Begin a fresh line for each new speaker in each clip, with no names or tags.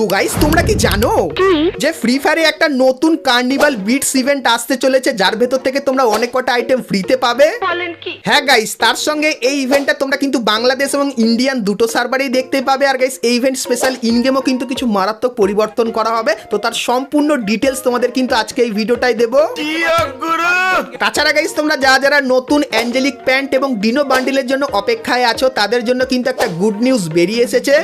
তো গাইস তোমরা কি জানো যে ফ্রি ফায়ারে একটা নতুন কার্নিভাল বিটস ইভেন্ট আসতে চলেছে, যার ভেতর থেকে তোমরা অনেক কটা আইটেম ফ্রিতে পাবে। হ্যাঁ গাইস, তার সঙ্গে এই ইভেন্টটা তোমরা কিন্তু বাংলাদেশ এবং ইন্ডিয়ান দুটো সার্ভারেই দেখতে পাবে। আর গাইস এই ইভেন্ট স্পেশাল ইন গেমও কিন্তু কিছু মারাত্মক পরিবর্তন করা হবে, তো তার সম্পূর্ণ ডিটেলস তোমাদের কিন্তু আজকে এই ভিডিওটাই দেবো। তাছাড়া গাইস তোমরা যারা নতুন অ্যাঞ্জেলিক প্যান্ট এবং ডিনো বান্ডিলের জন্য অপেক্ষায় আছো, তাদের জন্য কিন্তু একটা গুড নিউজ বেরিয়ে এসেছে।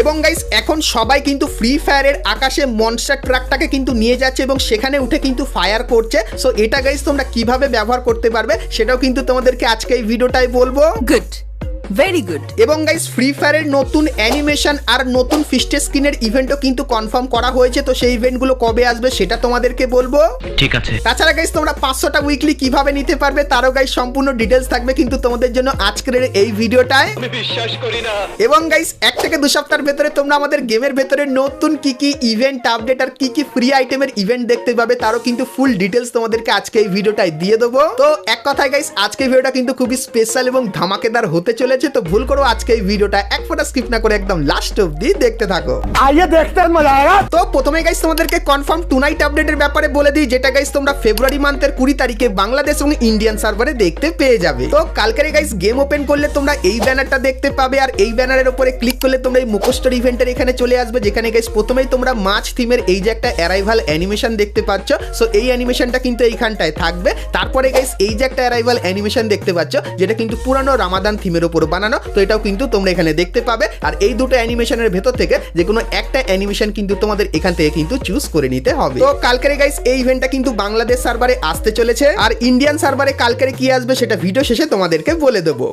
এবং গাইস এখন সবাই কিন্তু ফ্রি ফায়ারের আকাশে মনস্টার ট্রাকটাকে কিন্তু নিয়ে যাচ্ছে এবং সেখানে উঠে কিন্তু ফায়ার করছে। সো এটা গাইস তোমরা কিভাবে ব্যবহার করতে পারবে সেটাও কিন্তু তোমাদেরকে আজকে এই ভিডিওটাই বলবো।
Good, very good.
এবং গাইস ফ্রি ফায়ারের নতুন অ্যানিমেশন আর নতুন ফিস্টের স্কিনের ইভেন্টও কিন্তু কনফার্ম করা হয়েছে, তো সেই ইভেন্টগুলো কবে আসবে সেটা তোমাদেরকে বলবো।
ঠিক আছে।
তাছাড়া গাইস তোমরা 500টা উইকলি কিভাবে নিতে পারবে তারও গাইস সম্পূর্ণ ডিটেলস থাকবে কিন্তু তোমাদের জন্য আজকের এই ভিডিওটায়।
আমি বিশ্বাস করি না।
এবং গাইস 1 থেকে 2 সপ্তাহের ভেতরে তোমরা আমাদের গেমের ভেতরে নতুন কি কি ইভেন্ট আপডেট আর কি কি ফ্রি আইটেমের ইভেন্ট দেখতে পাবে তারও কিন্তু ফুল ডিটেলস তোমাদেরকে আজকে এই ভিডিওটায় দিয়ে দেবো। তো এক কথায় গাইস আজকে ভিডিওটা কিন্তু খুবই স্পেশাল এবং ধামাকেদার হতে চলেছে, তো ভুল করো আজকে এই ভিডিওটা এক ফোঁটা স্কিপ না করে একদম লাস্ট অবধি দেখতে থাকো।
आइए देखते हैं मजा आएगा।
তো প্রথমে গাইস তোমাদেরকে কনফার্ম টু নাইট আপডেটের ব্যাপারে বলে দিই, যেটা গাইস তোমরা ফেব্রুয়ারি মান্থের 20 তারিখে বাংলাদেশ এবং ইন্ডিয়ান সার্ভারে দেখতে পেয়ে যাবে। তো কালকের গাইস গেম ওপেন করলে তোমরা এই ব্যানারটা দেখতে পাবে, আর এই ব্যানারের উপরে ক্লিক করলে তোমরা এই মুখোশটার ইভেন্টের এখানে চলে আসবে, যেখানে গাইস প্রথমেই তোমরা মাছ থিমের এই যে একটা অ্যারাইভাল অ্যানিমেশন দেখতে পাচ্ছ। সো এই অ্যানিমেশনটা কিন্তু এইখানটায় থাকবে। তারপরে গাইস এই যে একটা অ্যারাইভাল অ্যানিমেশন দেখতে পাচ্ছ, যেটা কিন্তু পুরানো রামাদান থিমের উপর বানানো, তো এটাও কিন্তু তোমরা এখানে দেখতে পাবে। আর এই দুটো অ্যানিমেশনের ভেতর থেকে যে কোনো একটা অ্যানিমেশন কিন্তু তোমাদের এখান থেকে কিন্তু চুজ করে নিতে হবে। তো কালকের গাইস এই ইভেন্টটা কিন্তু বাংলাদেশ সার্ভারে আসতে চলেছে, আর ইন্ডিয়ান সার্ভারে কালকের কি আসবে সেটা ভিডিও শেষে তোমাদেরকে বলে দেবো।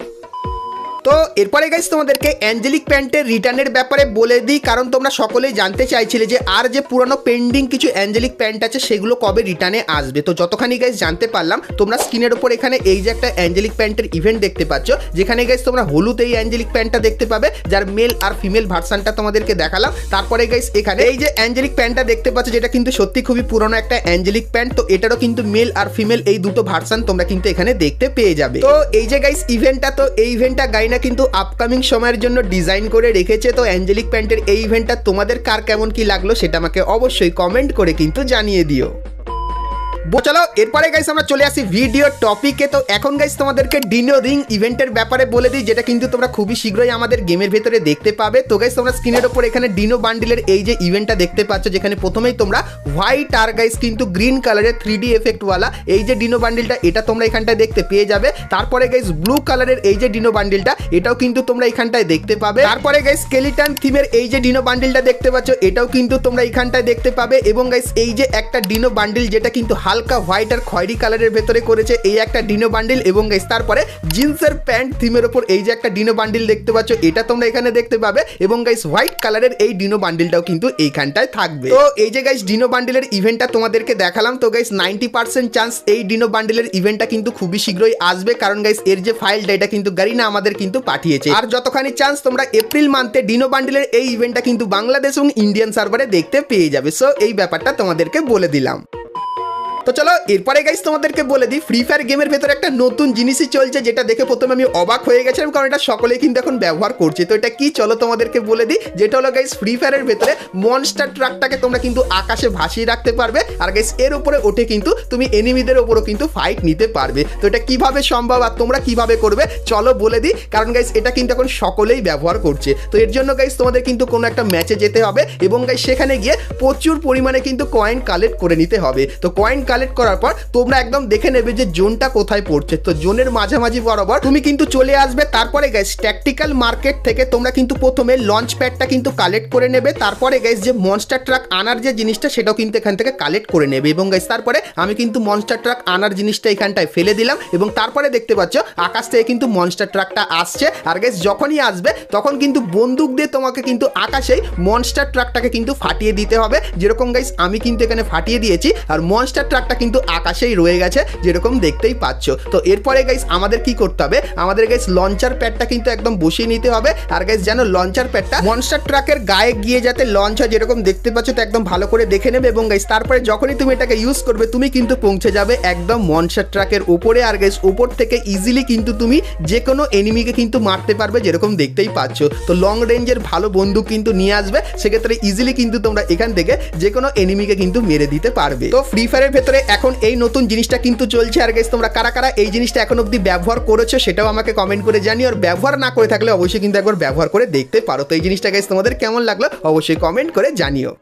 তো এরপরে গাইস তোমাদেরকে অ্যাঞ্জেলিক প্যান্টের রিটার্নের ব্যাপারে বলে দিই, কারণ তোমরা সকলেই জানতে চাইছিলে যে আর যে পুরনো পেন্ডিং কিছু অ্যাঞ্জেলিক প্যান্ট আছে সেগুলো কবে রিটার্নে আসবে। তো যতখানি গাইস জানতে পারলাম, তোমরা স্ক্রিনের উপর এখানে এই যে একটা অ্যাঞ্জেলিক প্যান্টের ইভেন্ট দেখতে পাচ্ছ, যেখানে গাইস তোমরা হলুদ এই অ্যাঞ্জেলিক প্যান্টটা দেখতে পাবে, যার মেল আর ফিমেল ভার্সনটা তোমাদেরকে দেখালাম। তারপরে গাইস এখানে এই যে অ্যাঞ্জেলিক প্যান্টটা দেখতে পাচ্ছ, যেটা কিন্তু সত্যি খুবই পুরনো একটা অ্যাঞ্জেলিক প্যান্ট, তো এটারও কিন্তু মেল আর ফিমেল এই দুটো ভার্সন তোমরা কিন্তু এখানে দেখতে পেয়ে যাবে। তো এই যে গাইস ইভেন্টটা, তো এই ইভেন্টটা গাইনা কিন্তু আপকামিং সময়ের জন্য ডিজাইন করে রেখেছে। তো অ্যাঞ্জেলিক প্যান্টের এই ইভেন্টটা তোমাদের কার কেমন কি লাগলো সেটা আমাকে অবশ্যই কমেন্ট করে কিন্তু জানিয়ে দিও। চলো এরপরে গাইস আমরা চলে আসি ভিডিও টপিকে। তো এখন গাইস তোমাদেরকে ডিনো রিং ইভেন্টের ব্যাপারে বলে দিই, যেটা কিন্তু তোমরা খুবই শীঘ্রই আমাদের গেমের ভেতরে দেখতে পাবে। তো গাইস তোমরা স্ক্রিনের উপর এখানে ডিনো বান্ডিলের এই যে ইভেন্টটা দেখতে পাচ্ছ, যেখানে প্রথমেই তোমরা হোয়াইট আর গাইস কিন্তু গ্রিন কালারের 3D এফেক্টওয়ালা এই যে ডিনো বান্ডিলটা এটা তোমরা এখানটায় দেখতে পেয়ে যাবে। তারপরে গাইস ব্লু কালারের এই যে ডিনো বান্ডিলটা এটাও কিন্তু তোমরা এখানটায় দেখতে পাবে। তারপরে গাইস স্কেলিটন থিমের এই যে ডিনো বান্ডিলটা দেখতে পাচ্ছ, এটাও কিন্তু তোমরা এখানটায় দেখতে পাবে। এবং গাইস এই যে একটা ডিনো বান্ডিল যেটা কিন্তু হালকা হোয়াইট আর খয়েরি কালারের ভেতরে করেছে এই একটা ডিনো বান্ডিল। এবং গাইস তারপরে জিন্সের প্যান্ট থিমের উপর এই যে একটা ডিনো বান্ডিল দেখতে পাচ্ছ, এটা তোমরা এখানে দেখতে পাবে। এবং গাইস হোয়াইট কালারের এই ডিনো বান্ডিলটাও কিন্তু এইখানটায় থাকবে। তো এই যে গাইস ডিনো বান্ডিলের ইভেন্টটা তোমাদেরকে দেখালাম। তো গাইস 90% চান্স এই ডিনো বান্ডিলের ইভেন্টটা কিন্তু খুবই শীঘ্রই আসবে, কারণ গাইস এর যে ফাইলটা এটা কিন্তু গারিনা আমাদের কিন্তু পাঠিয়েছে। আর যতখানি চান্স তোমরা এপ্রিল মান্থে ডিনো বান্ডিলের এই ইভেন্টটা কিন্তু বাংলাদেশ এবং ইন্ডিয়ান সার্ভারে দেখতে পেয়ে যাবে। সো এই ব্যাপারটা তোমাদেরকে বলে দিলাম। তো চলো এরপরে গাইস তোমাদেরকে বলে দিই, ফ্রি ফায়ার গেমের ভেতরে একটা নতুন জিনিসই চলছে, যেটা দেখে প্রথমে আমি অবাক হয়ে গেছিলাম, কারণ এটা সকলেই কিন্তু এখন ব্যবহার করছে। তো এটা কি চলো তোমাদেরকে বলে দিই, যেটা হলো গাইস ফ্রি ফায়ারের ভেতরে মনস্টার ট্রাকটাকে তোমরা কিন্তু আকাশে ভাসিয়ে রাখতে পারবে, আর গাইস এর উপরে ওঠে কিন্তু তুমি এনিমিদের উপরও কিন্তু ফাইট নিতে পারবে। তো এটা কিভাবে সম্ভব আর তোমরা কিভাবে করবে চলো বলে দিই, কারণ গাইস এটা কিন্তু এখন সকলেই ব্যবহার করছে। তো এর জন্য গাইস তোমাদের কিন্তু কোনো একটা ম্যাচে যেতে হবে এবং গাইস সেখানে গিয়ে প্রচুর পরিমাণে কিন্তু কয়েন কালেক্ট করে নিতে হবে। তো কয়েন কালেক্ট করার পর তোমরা একদম দেখে নেবে যে জোনটা কোথায় পড়ছে। তো জোনের মাঝামাঝি বরাবর তুমি কিন্তু চলে আসবে। তারপরে গাইস ট্যাকটিক্যাল মার্কেট থেকে তোমরা কিন্তু প্রথমে লঞ্চ প্যাডটা কিন্তু কালেক্ট করে নেবে। তারপরে গাইস যে মনস্টার ট্রাক আনার যে জিনিসটা সেটাও কিন্তু এখান থেকে কালেক্ট করে নেবে। এবং গাইস তারপরে আমি কিন্তু মনস্টার ট্রাক আনার জিনিসটা এখানটায় ফেলে দিলাম, এবং তারপরে দেখতে পাচ্ছ আকাশ থেকে কিন্তু মনস্টার ট্রাকটা আসছে। আর গাইস যখনই আসবে তখন কিন্তু বন্দুক দিয়ে তোমাকে কিন্তু আকাশেই মনস্টার ট্রাকটাকে কিন্তু ফাটিয়ে দিতে হবে, যেরকম গাইস আমি কিন্তু এখানে ফাটিয়ে দিয়েছি। আর মনস্টার ট্রাক কালারটা কিন্তু আকাশেই রয়ে গেছে যেরকম দেখতেই পাচ্ছ। তো এরপরে গাইস আমাদের কি করতে হবে, আমাদের গাইস লঞ্চার প্যাডটা কিন্তু একদম বসিয়ে নিতে হবে। আর গাইস যেন লঞ্চার প্যাডটা মনস্টার ট্রাকের গায়ে গিয়ে যাতে লঞ্চ হয় যেরকম দেখতে পাচ্ছ, তো একদম ভালো করে দেখে নেবে। এবং গাইস তারপরে যখনই তুমি এটাকে ইউজ করবে তুমি কিন্তু পৌঁছে যাবে একদম মনস্টার ট্রাকের উপরে। আর গাইস উপর থেকে ইজিলি কিন্তু তুমি যে কোনো এনিমিকে কিন্তু মারতে পারবে যেরকম দেখতেই পাচ্ছ। তো লং রেঞ্জের ভালো বন্দুক কিন্তু নিয়ে আসবে, সেক্ষেত্রে ইজিলি কিন্তু তোমরা এখান থেকে যে কোনো এনিমিকে কিন্তু মেরে দিতে পারবে। তো ফ্রি ফায়ারের ভেতরে এখন এই নতুন জিনিসটা কিন্তু চলছে। আর গাইস তোমরা কারা কারা এই জিনিসটা এখন অবধি ব্যবহার করেছো সেটাও আমাকে কমেন্ট করে জানিও। আর ব্যবহার না করে থাকলে অবশ্যই কিন্তু একবার ব্যবহার করে দেখতে পারো। তো এই জিনিসটা গাইস তোমাদের কেমন লাগলো অবশ্যই কমেন্ট করে জানিও।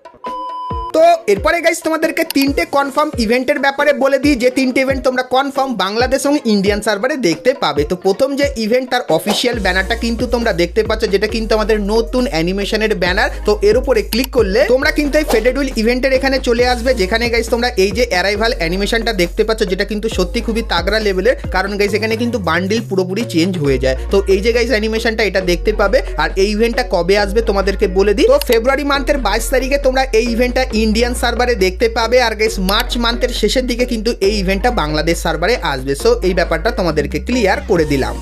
তো এরপরে গাইস তোমাদেরকে তিনটে কনফার্ম ইভেন্টের ব্যাপারে বলে দিই, যে তিনটে ইভেন্ট তোমরা কনফার্ম বাংলাদেশ এবং ইন্ডিয়ান সার্ভারে দেখতে পাবে। তো প্রথম যে ইভেন্ট তার অফিসিয়াল ব্যানারটা কিন্তু তোমরা দেখতে পাচ্ছ, যেটা কিন্তু আমাদের নতুন অ্যানিমেশনের ব্যানার। তো এর উপরে ক্লিক করলে তোমরা কিন্তু এই ফেডেড উইল ইভেন্টের এখানে চলে আসবে, যেখানে গাইস তোমরা এই যে অ্যারাইভাল অ্যানিমেশনটা দেখতে পাচ্ছ, যেটা কিন্তু সত্যি খুবই তাগড়া লেভেলের, কারণ গাইস এখানে কিন্তু বান্ডিল পুরোপুরি চেঞ্জ হয়ে যায়। তো এই যে গাইস অ্যানিমেশনটা এটা দেখতে পাবে। আর এই ইভেন্টটা কবে আসবে তোমাদেরকে বলে দিই। তো ফেব্রুয়ারি মান্থের 22 তারিখে তোমরা এই ইভেন্টটা ইন্ডিয়ান সার্ভারে দেখতে পাবে। আর গাইস মার্চ মান্থের শেষের দিকে কিন্তু এই ইভেন্টটা বাংলাদেশ সার্ভারে আসবে। সো এই ব্যাপারটা তোমাদেরকে ক্লিয়ার করে দিলাম।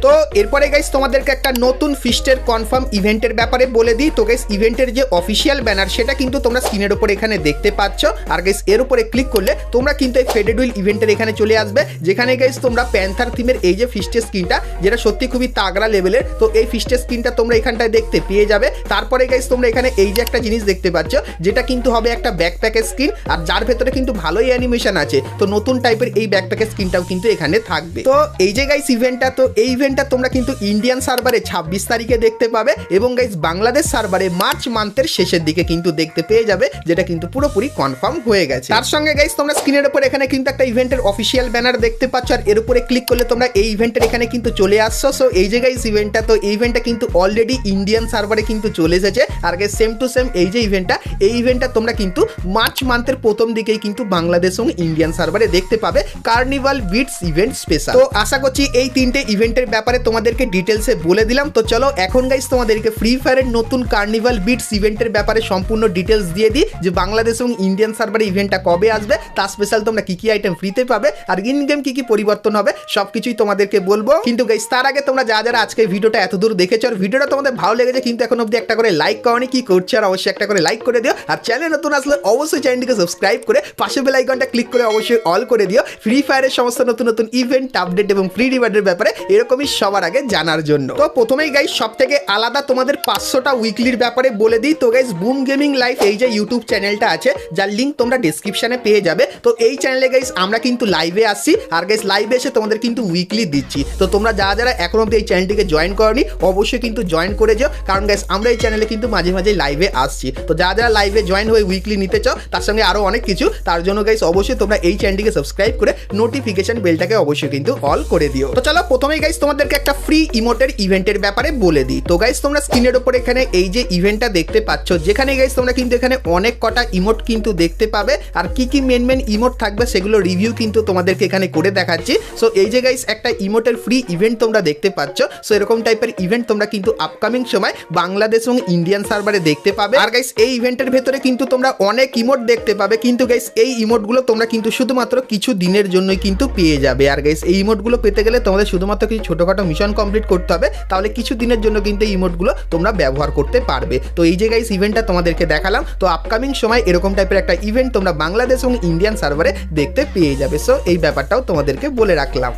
তো এরপরে গাইস তোমাদেরকে একটা নতুন ফিস্টের কনফার্ম ইভেন্টের ব্যাপারে বলে দিই। তো গাইস ইভেন্টের যে অফিসিয়াল ব্যানার সেটা কিন্তু তোমরা স্ক্রিনের উপর এখানে দেখতে পাচ্ছ। আর গাইস এর উপরে ক্লিক করলে তোমরা কিন্তু এই ফেডেড উইল ইভেন্টের এখানে চলে আসবে, যেখানে গাইস তোমরা প্যান্থার থিমের এই যে ফিস্টের স্কিনটা, যেটা সত্যি খুবই তাগড়া লেভেলের, তো এই ফিস্টের স্কিনটা তোমরা এখানটায় দেখতে পেয়ে যাবে। তারপরে গাইস তোমরা এখানে এই যে একটা জিনিস দেখতে পাচ্ছ, যেটা কিন্তু হবে একটা ব্যাকপ্যাকের স্কিন, আর যার ভেতরে কিন্তু ভালোই অ্যানিমেশন আছে। তো নতুন টাইপের এই ব্যাকপ্যাকের স্কিনটাও কিন্তু এখানে থাকবে। তো এই যে গাইস ইভেন্টটা, তো এই ইভেন্টটা তোমরা কিন্তু ইন্ডিয়ান সার্ভারে 26 তারিখে দেখতে পাবে, এবং গাইস বাংলাদেশ সার্ভারে মার্চ মান্থের শেষের দিকে কিন্তু দেখতে পেয়ে যাবে, যেটা কিন্তু পুরোপুরি কনফার্ম হয়ে গেছে। তার সঙ্গে গাইস তোমরা স্ক্রিনের উপর এখানে কিন্তু একটা ইভেন্টের অফিসিয়াল ব্যানার দেখতে পাচ্ছ, আর এর উপরে ক্লিক করলে তোমরা এই ইভেন্টের এখানে কিন্তু চলে আসছো। সো এই যে গাইস ইভেন্টটা, তো এই ইভেন্টটা কিন্তু অলরেডি ইন্ডিয়ান সার্ভারে কিন্তু চলে এসেছে। আর গাইস সেম টু সেম এই যে ইভেন্টটা, এই ইভেন্টটা তোমরা কিন্তু মার্চ মান্থের প্রথম দিকেই কিন্তু বাংলাদেশ এবং ইন্ডিয়ান সার্ভারে দেখতে পাবে, কার্নিভাল বিটস ইভেন্ট স্পেশাল। তো আশা করছি এই তিনটে ইভেন্টের ব্যাপারে তোমাদেরকে ডিটেলসে বলে দিলাম। তো চলো এখন গাইস তোমাদেরকে ফ্রি ফায়ারের নতুন কার্নিভাল বিটস ইভেন্টের ব্যাপারে সম্পূর্ণ ডিটেলস দিয়ে দিই, যে বাংলাদেশ এবং ইন্ডিয়ান সার্ভারে ইভেন্টটা কবে আসবে, তার স্পেশাল তোমরা কি কি আইটেম ফ্রিতে পাবে, আর ইন গেম কি কি পরিবর্তন হবে সবকিছুই তোমাদেরকে বলবো। কিন্তু গাইস তার আগে তোমরা যারা আজকে ভিডিওটা এত দূর দেখেছো আর ভিডিওটা তোমাদের ভালো লেগেছে কিন্তু এখন অবধি একটা করে লাইক করনি, কি করছো আর অবশ্যই একটা করে লাইক করে দিও। আর চ্যানেল নতুন আসলে অবশ্যই চ্যানেলটিকে সাবস্ক্রাইব করে পাশে বেল আইকনটা ক্লিক করে অবশ্যই অল করে দিও, ফ্রি ফায়ারের সমস্ত নতুন নতুন ইভেন্ট আপডেট এবং ফ্রি রিওয়ার্ডের ব্যাপারে এরকমই সবার আগে জানার জন্য। তো প্রথমেই গাইস সবথেকে আলাদা তোমাদের 500টা উইকলির ব্যাপারে বলে দিই। তো গাইস বুম গেমিং লাইফ এই যে ইউটিউব চ্যানেলটা আছে, যার লিংক তোমরা ডেসক্রিপশনে পেয়ে যাবে। তো এই চ্যানেলে গাইস আমরা কিন্তু লাইভে আসছি, আর গাইস লাইভে এসে তোমাদের কিন্তু উইকলি দিচ্ছি। তো তোমরা যারা এখন অবধি এই চ্যানেলটিকে জয়েন করনি অবশ্যই কিন্তু জয়েন করে যাও, কারণ গাইস আমরা এই চ্যানেলে কিন্তু মাঝে মাঝে লাইভে আসছি। তো যারা লাইভে জয়েন হয়ে উইকলি নিতে চাও, তার সঙ্গে আরো অনেক কিছু, তার জন্য গাইস অবশ্যই তোমরা এই চ্যানেলটিকে সাবস্ক্রাইব করে নোটিফিকেশন বেলটাকে অবশ্যই কিন্তু অল করে দিও। তো চলো প্রথমেই গাইস তোমাদেরকে একটা ফ্রি ইমোটের ইভেন্টের ব্যাপারে বলে দিই। তো গাইস তোমরা স্ক্রিনের উপর এখানে এই যে ইভেন্টটা দেখতে পাচ্ছ, যেখানে গাইস তোমরা কিন্তু এখানে অনেক কটা ইমোট কিন্তু দেখতে পাবে, আর কি কি মেন ইমোট থাকবে সেগুলো রিভিউ কিন্তু তোমাদেরকে এখানে করে দেখাচ্ছি। সো এই যে গাইস একটা ইমোটের ফ্রি ইভেন্ট তোমরা দেখতে পাচ্ছ। সো এরকম টাইপের ইভেন্ট তোমরা কিন্তু আপকামিং সময় বাংলাদেশ এবং ইন্ডিয়ান সার্ভারে দেখতে পাবে। আর গাইস এই ইভেন্টের ভেতরে কিন্তু তোমরা অনেক ইমোট দেখতে পাবে, কিন্তু গাইস এই ইমোটগুলো তোমরা কিন্তু শুধুমাত্র কিছু দিনের জন্যই কিন্তু পেয়ে যাবে। আর গাইস এই ইমোটগুলো পেতে গেলে তোমাদের শুধুমাত্র কিছু ছোটখাটো মিশন কমপ্লিট করতে হবে, তাহলে কিছু দিনের জন্য কিন্তু এই ইমোটগুলো তোমরা ব্যবহার করতে পারবে। তো এই যে গাইস ইভেন্টটা তোমাদেরকে দেখালাম, তো আপকামিং সময় এরকম টাইপের একটা ইভেন্ট তোমরা বাংলাদেশ এবং ইন্ডিয়ান সার্ভারে দেখতে পেয়ে যাবে। সো এই ব্যাপারটাও তোমাদেরকে বলে রাখলাম।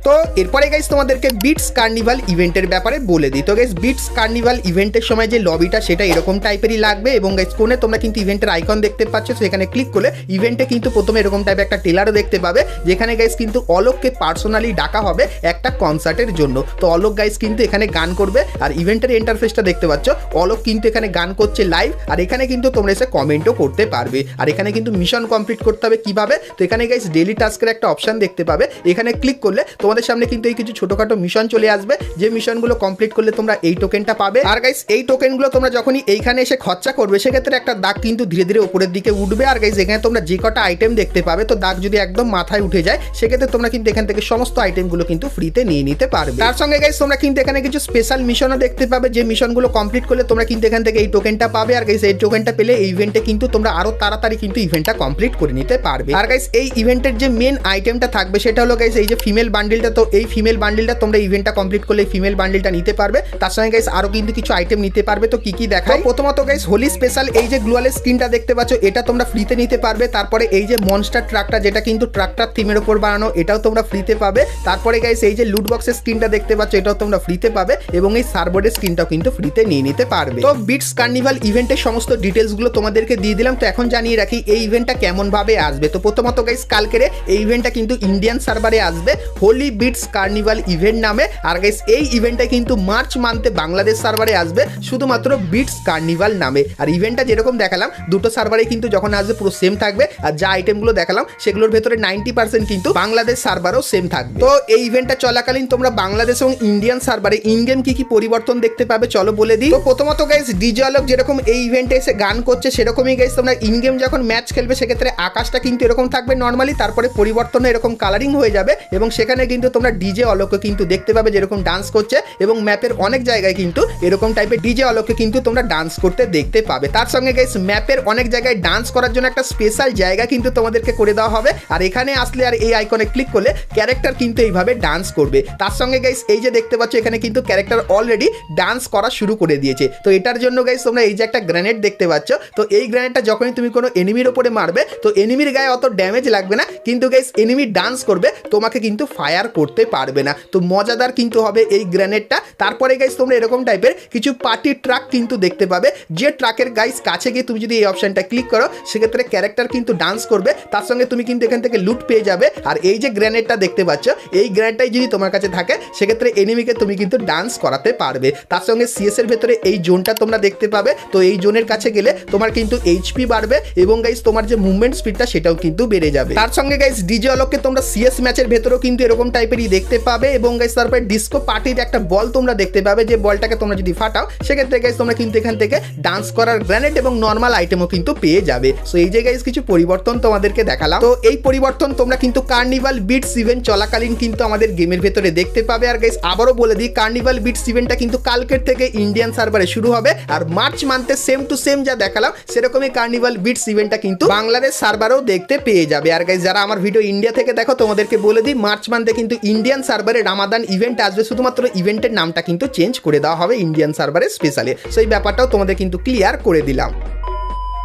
তো এরপরে গাইস তোমাদেরকে বিটস কার্নিভাল ইভেন্টের ব্যাপারে বলে দিই। তো গাইস বিটস কার্নিভাল ইভেন্টের সময় যে লবিটা সেটা এরকম টাইপেরই লাগবে, এবং গাইস কোণে তোমরা কিন্তু ইভেন্টের আইকন দেখতে পাচ্ছ, সেখানে ক্লিক করলে ইভেন্টে কিন্তু প্রথমে এরকম টাইপের একটা ট্রেলারও দেখতে পাবে, যেখানে গাইস কিন্তু অলোককে পার্সোনালি ডাকা হবে একটা কনসার্টের জন্য। তো অলোক গাইস কিন্তু এখানে গান করবে, আর ইভেন্টের ইন্টারফেসটা দেখতে পাচ্ছ, অলোক কিন্তু এখানে গান করছে লাইভ, আর এখানে কিন্তু তোমরা এসে কমেন্টও করতে পারবে। আর এখানে কিন্তু মিশন কমপ্লিট করতে হবে কিভাবে, তো এখানে গাইস ডেইলি টাস্কের একটা অপশন দেখতে পাবে, এখানে ক্লিক করলে তোমাদের সামনে কিন্তু এই কিছু ছোটখাটো মিশন চলে আসবে, যে মিশনগুলো কমপ্লিট করলে তোমরা এই টোকেনটা পাবে। আর গাইস এই টোকেনগুলো তোমরা যখনই এইখানে এসে খরচা করবে সেক্ষেত্রে একটা দাগ কিন্তু ধীরে ধীরে উপরের দিকে উঠবে। আর গাইস এখানে তোমরা যে কটা আইটেম দেখতে পাবে, তো দাগ যদি একদম মাথায় উঠে যায় সেক্ষেত্রে তোমরা কিন্তু এখান থেকে সমস্ত আইটেমগুলো কিন্তু ফ্রিতে নিয়ে নিতে পারবে। তার সঙ্গে গাইস তোমরা কিন্তু এখানে কিছু স্পেশাল মিশনও দেখতে পাবে, যে মিশনগুলো কমপ্লিট করলে তোমরা কিন্তু এখান থেকে এই টোকেনটা পাবে। আর গাইস এই টোকেনটা পেলে এই ইভেন্টে কিন্তু তোমরা আরো তাড়াতাড়ি কিন্তু ইভেন্টটা কমপ্লিট করে নিতে পারবে। আর গাইস এই ইভেন্টের যে মেন আইটেমটা থাকবে সেটা হলো গাইস এই যে ফিমেল বান্ডিলটা। তো এই ফিমেল বান্ডিলটা তোমরা ইভেন্টটা কমপ্লিট করলে ফিমেল বান্ডিলটা নিতে পারবে। তার সঙ্গে গাইস আরো কিন্তু কিছু আইটেম নিতে পারবে। তো কি কি দেখায়, প্রথমত গাইস হোলি স্পেশাল এই যে গ্লোয়ালের স্কিনটা দেখতে পাচ্ছ, এটা তোমরা ফ্রিতে নিতে পারবে। তারপরে এই যে মনস্টার ট্রাকটা, যেটা কিন্তু ট্রাক্টর থিমের উপর বানানো, এটাও তোমরা ফ্রিতে পাবে। তারপরে গাইস এই যে লুট বক্সের স্কিনটা দেখতে পাচ্ছ, এটাও তোমরা ফ্রিতে পাবে এবং এই সার্বোর্ডের স্কিনটাও কিন্তু ফ্রিতে নিয়ে নিতে পারবে। তো বিটস কার্নিভাল ইভেন্টের সমস্ত ডিটেলস গুলো তোমাদেরকে দিয়ে দিলাম। তো এখন জানিয়ে রাখি এই ইভেন্টটা কেমন ভাবে আসবে। তো প্রথমত গাইস কালকের এই ইভেন্টটা কিন্তু ইন্ডিয়ান সার্ভারে আসবে হোলি বিটস কার্নিভাল ইভেন্ট নামে। আর গাইস এই ইভেন্টটা কিন্তু মার্চ মান্থে বাংলাদেশ সার্ভারে আসবে শুধুমাত্র বিটস কার্নিভাল নামে। আর ইভেন্টটা যেরকম দেখালাম দুটো সার্ভারে কিন্তু যখন আসবে পুরো সেম থাকবে। আর যা আইটেমগুলো দেখালাম সেগুলোর ভেতরে 90% কিন্তু বাংলাদেশ সার্ভারও সেম থাকবে। তো এই ইভেন্টটা চলাকালীন তোমরা বাংলাদেশ এবং ইন্ডিয়ান সার্ভারে ইন গেম কি কি পরিবর্তন দেখতে পাবে চলো বলে দিই। তো প্রথমত গাইস ডিজে আলোক যেরকম এই ইভেন্টে এসে গান করছে সেরকমই গাইস তোমরা ইন গেম যখন ম্যাচ খেলবে সেক্ষেত্রে আকাশটা কিন্তু এরকম থাকবে নর্মালি, তারপরে পরিবর্তনে এরকম কালারিং হয়ে যাবে এবং সেখানে কিন্তু তোমরা ডিজে আলোককে কিন্তু দেখতে পাবে যেরকম ডান্স করছে এবং ম্যাপের অনেক জায়গায় কিন্তু এরকম টাইপের ডিজে আলোককে কিন্তু তোমরা ডান্স করতে দেখতে পাবে। তার সঙ্গে গাইস ম্যাপের অনেক জায়গায় ডান্স করার জন্য একটা স্পেশাল জায়গা কিন্তু তোমাদেরকে করে দেওয়া হবে। আর এখানে আসলে আর এই আইকনে ক্লিক করলে ক্যারেক্টার কিন্তু এইভাবে ডান্স করবে। তার সঙ্গে গাইস এই যে দেখতে পাচ্ছ এখানে কিন্তু ক্যারেক্টার অলরেডি ডান্স করা শুরু করে দিয়েছে। তো এটার জন্য গাইস তোমরা এই যে একটা গ্রেনেড দেখতে পাচ্ছ, তো এই গ্রেনেডটা যখনই তুমি কোনো এনিমির উপরে মারবে তো এনিমির গায়ে অত ড্যামেজ লাগবে না, কিন্তু গাইস এনিমি ডান্স করবে, তোমাকে কিন্তু ফায়ার করতে পারবে না। তো মজাদার কিন্তু হবে এই গ্রেনেডটা। তারপরে গাইস তোমরা এরকম টাইপের কিছু পার্টি ট্রাক কিন্তু দেখতে পাবে, যে ট্রাকের গাইস কাছে গিয়ে তুমি যদি এই অপশনটা ক্লিক করো সেক্ষেত্রে ক্যারেক্টার কিন্তু ডান্স করবে, তার সঙ্গে তুমি কিন্তু এখান থেকে লুট পেয়ে যাবে। আর এই যে গ্রেনেডটা দেখতে পাচ্ছ এই গ্রেনেডটাই যদি তোমার কাছে থাকে সেক্ষেত্রে এনিমিকে তুমি কিন্তু ডান্স করাতে পারবে। তার সঙ্গে সিএস এর ভেতরে এই জোনটা তোমরা দেখতে পাবে, তো এই জোনের কাছে গেলে তোমার কিন্তু এইচপি বাড়বে এবং গাইস তোমার যে মুভমেন্ট স্পিডটা সেটাও কিন্তু বেড়ে যাবে। তার সঙ্গে গাইস ডিজে আলোককে তোমরা সিএস ম্যাচের ভেতরেও কিন্তু এরকম টাইপেরই দেখতে পাবে এবং গাইস তারপরে ডিস্কো পার্টির একটা বল তোমরা দেখতে পাবে, যে বলটাকে তোমরা যদি ফাটাও সেক্ষেত্রে গাইস তোমরা কিন্তু এখান থেকে ডান্স করার গ্রেনেড এবং নর্মাল আইটেমও কিন্তু পেয়ে যাবে। সো এই যে গাইস কিছু পরিবর্তন তোমাদেরকে দেখালাম। তো এই পরিবর্তন তোমরা কিন্তু কার্নিভাল বিটস ইভেন্ট চলাকালীন কিন্তু আমাদের গেমের ভেতরে দেখতে পাবে। আর গাইস আবারও বলে দিই কার্নিভাল বিটস ইভেন্টটা কিন্তু কালকের থেকে ইন্ডিয়ান সার্ভারে শুরু হবে। আর মার্চ মান্থে সেম টু সেম যা দেখালাম সেরকমই কার্নিভাল বিটস ইভেন্টটা কিন্তু বাংলাদেশ সার্ভারেও দেখতে পেয়ে যাবে। আর গাইস যারা আমার ভিডিও ইন্ডিয়া থেকে দেখো তোমাদেরকে বলে দিই মার্চ মান্থে কিন্তু ইন্ডিয়ান সার্ভারে রামাদান ইভেন্ট আসবে, শুধুমাত্র ইভেন্টের নামটা কিন্তু চেঞ্জ করে দেওয়া হবে ইন্ডিয়ান সার্ভারে স্পেশালি। সো এই ব্যাপারটাও তোমাদের কিন্তু ক্লিয়ার করে দিলাম।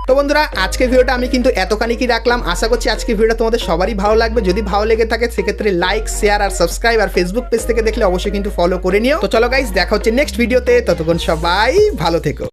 তো বন্ধুরা আজকে ভিডিওটা আমি কিন্তু এতখানিকই রাখলাম। আশা করছি আজকে ভিডিওটা তোমাদের সবারই ভালো লাগবে। যদি ভালো লেগে থাকে সেক্ষেত্রে লাইক শেয়ার আর সাবস্ক্রাইব, আর ফেসবুক পেজ থেকে দেখলে অবশ্যই কিন্তু ফলো করে নিও। তো চলো গাইস দেখা হচ্ছে নেক্সট ভিডিওতে, ততক্ষণ সবাই ভালো থেকো।